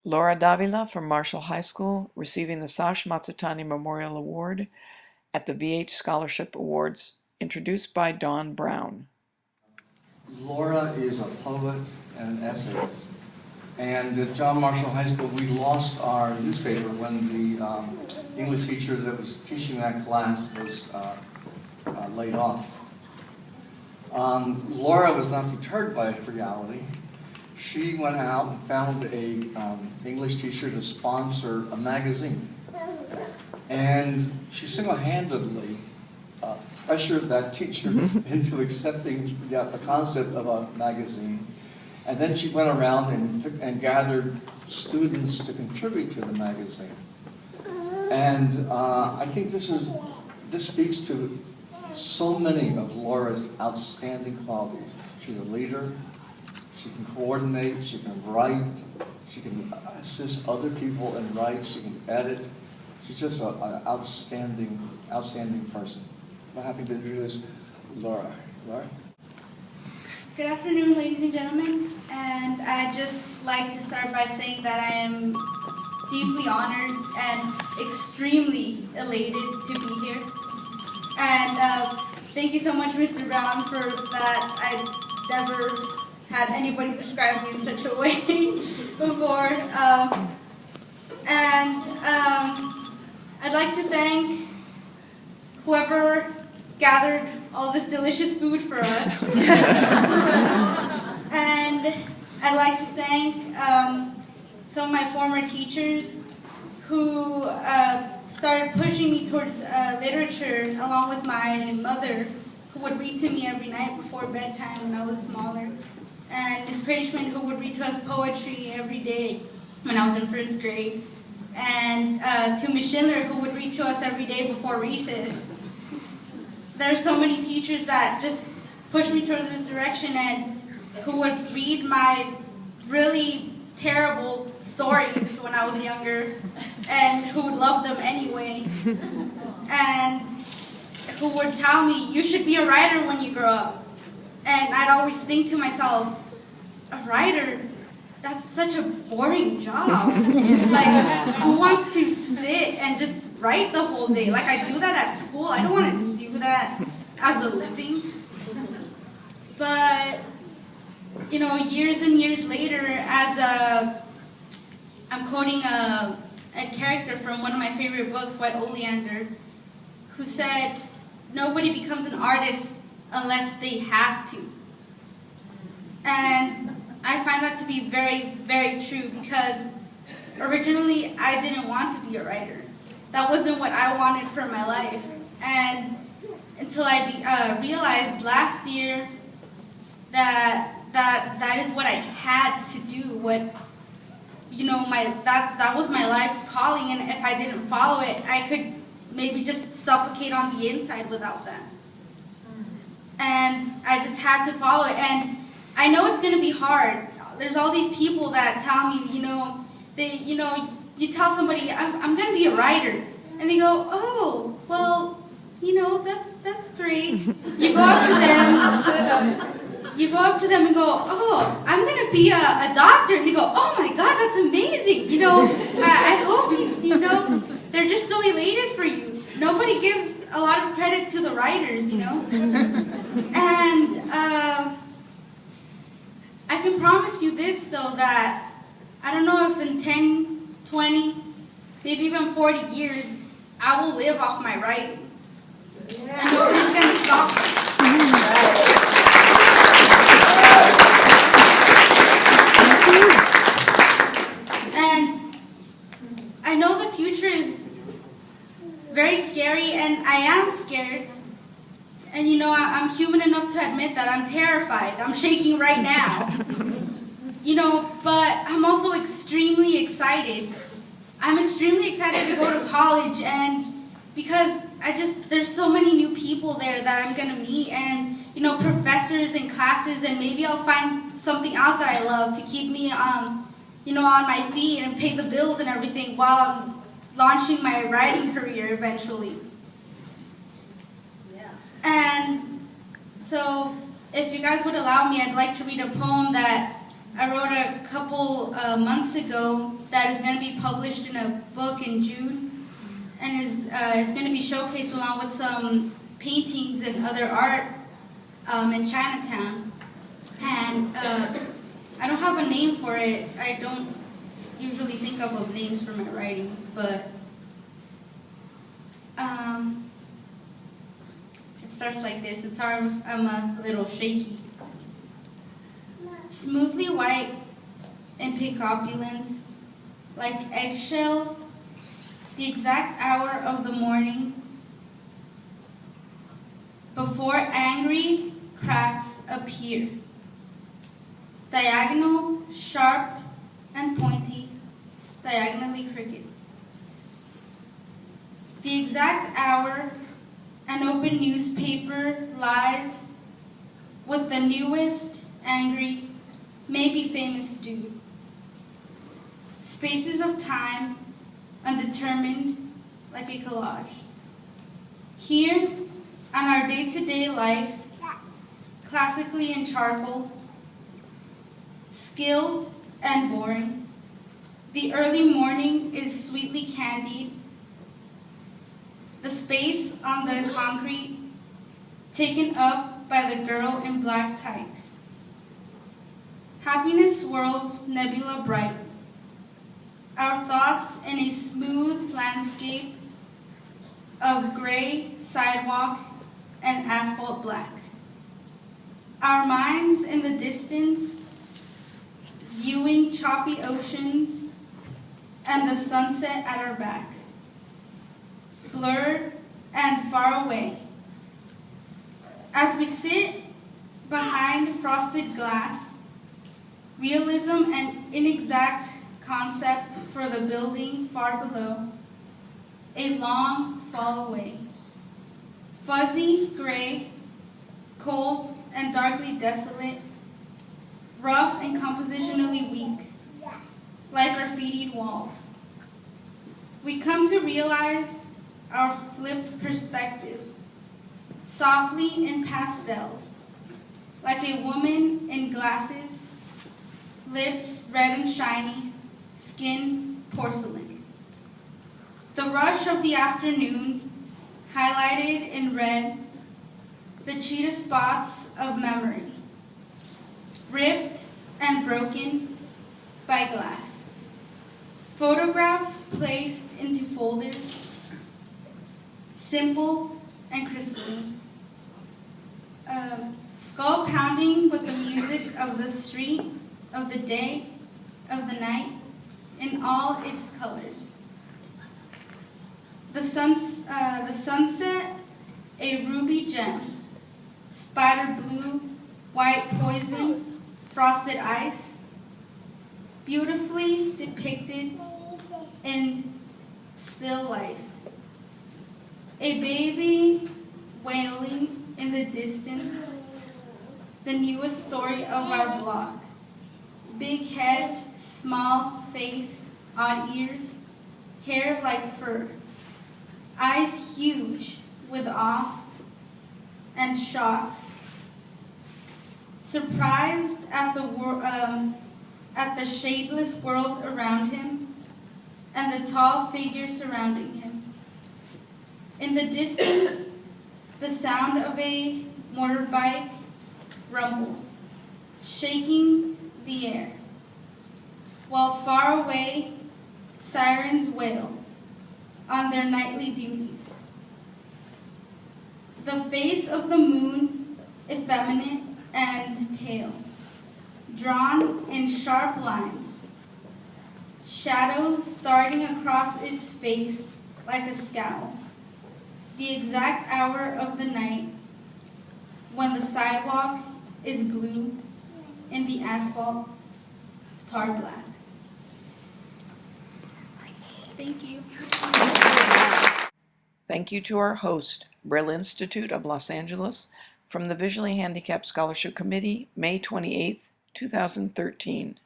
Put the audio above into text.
Laura Davila from Marshall High School, receiving the Sash Matsutani Memorial Award at the VH Scholarship Awards, introduced by Dawn Brown. Laura is a poet and an essayist. And at John Marshall High School, we lost our newspaper when the English teacher that was teaching that class was laid off. Laura was not deterred by reality. She went out and found a English teacher to sponsor a magazine. And she single-handedly pressured that teacher into accepting the concept of a magazine. And then she went around and gathered students to contribute to the magazine. And I think this speaks to so many of Laura's outstanding qualities. She's a leader. She can coordinate. She can write. She can assist other people and write. She can edit. She's just an outstanding person. I'm happy to introduce Laura. Laura? Good afternoon, ladies and gentlemen. And I'd just like to start by saying that I am deeply honored and extremely elated to be here. And thank you so much, Mr. Brown, for that. I've never had anybody describe me in such a way before. I'd like to thank whoever gathered all this delicious food for us. And I'd like to thank some of my former teachers who started pushing me towards literature, along with my mother, who would read to me every night before bedtime when I was smaller. And Miss Krachman, who would read to us poetry every day when I was in first grade. And to Miss Schindler, who would read to us every day before recess. There are so many teachers that just pushed me towards this direction and who would read my really terrible stories when I was younger and who would love them anyway. And who would tell me, you should be a writer when you grow up. And I'd always think to myself, a writer? That's such a boring job. Like, who wants to sit and just write the whole day? Like, I do that at school. I don't want to do that as a living. But, you know, years and years later, I'm quoting a character from one of my favorite books, White Oleander, who said, nobody becomes an artist unless they have to. And I find that to be very, very true because originally I didn't want to be a writer. That wasn't what I wanted for my life. And until I realized last year that is what I had to do, what, you know, that was my life's calling, and if I didn't follow it, I could maybe just suffocate on the inside without that. And I just had to follow it, and I know it's going to be hard. There's all these people that tell me, you tell somebody, I'm going to be a writer. And they go, oh, well, that's great. You go up to them and go, oh, I'm going to be a doctor. And they go, oh my God, that's amazing. I hope, they're just so elated for you. Nobody gives a lot of credit to the writers, And I can promise you this, though, that I don't know if in 10, 20, maybe even 40 years, I will live off my writing. And nobody's going to stop me. And I know the future is very scary, and I am scared. And I'm human enough to admit that I'm terrified. I'm shaking right now. But I'm also extremely excited. I'm extremely excited to go to college, and because there's so many new people there that I'm gonna meet, and professors and classes, and maybe I'll find something else that I love to keep me on my feet and pay the bills and everything while I'm launching my writing career eventually. And so, if you guys would allow me, I'd like to read a poem that I wrote a couple months ago that is going to be published in a book in June, and it's going to be showcased along with some paintings and other art in Chinatown. And I don't have a name for it. I don't usually think of names for my writings, but it starts like this. It's hard. I'm a little shaky. Smoothly white in pink opulence, like eggshells, the exact hour of the morning, before angry cracks appear, diagonal, sharp, and pointy, diagonally crooked. The exact hour, an open newspaper lies with the newest, angry, maybe famous dude. Spaces of time, undetermined, like a collage. Here, on our day-to-day life, classically in charcoal, skilled and boring, the early morning is sweetly candied. The space on the concrete taken up by the girl in black tights. Happiness swirls nebula bright. Our thoughts in a smooth landscape of gray sidewalk and asphalt black. Our minds in the distance, viewing choppy oceans and the sunset at our back. Blurred and far away. As we sit behind frosted glass, realism and inexact concept for the building far below, a long fall away. Fuzzy, gray, cold and darkly desolate, rough and compositionally weak, like graffitied walls. We come to realize our flipped perspective, softly in pastels, like a woman in glasses, lips red and shiny, skin porcelain. The rush of the afternoon, highlighted in red, the cheetah spots of memory, ripped and broken by glass. Photographs placed into folders, simple and crystalline. Skull pounding with the music of the street, of the day, of the night, in all its colors. The sunset, a ruby gem, spider blue, white poison, frosted ice, beautifully depicted in still life. A baby wailing in the distance, the newest story of our block. Big head, small face, odd ears, hair like fur, eyes huge with awe and shock, surprised at the shadeless world around him and the tall figure surrounding him. In the distance, the sound of a motorbike rumbles, shaking the air, while far away, sirens wail on their nightly duties. The face of the moon, effeminate and pale, drawn in sharp lines, shadows darting across its face like a scowl. The exact hour of the night when the sidewalk is blue and the asphalt tar black. Thank you. Thank you to our host, Brill Institute of Los Angeles, from the Visually Handicapped Scholarship Committee, May 28, 2013.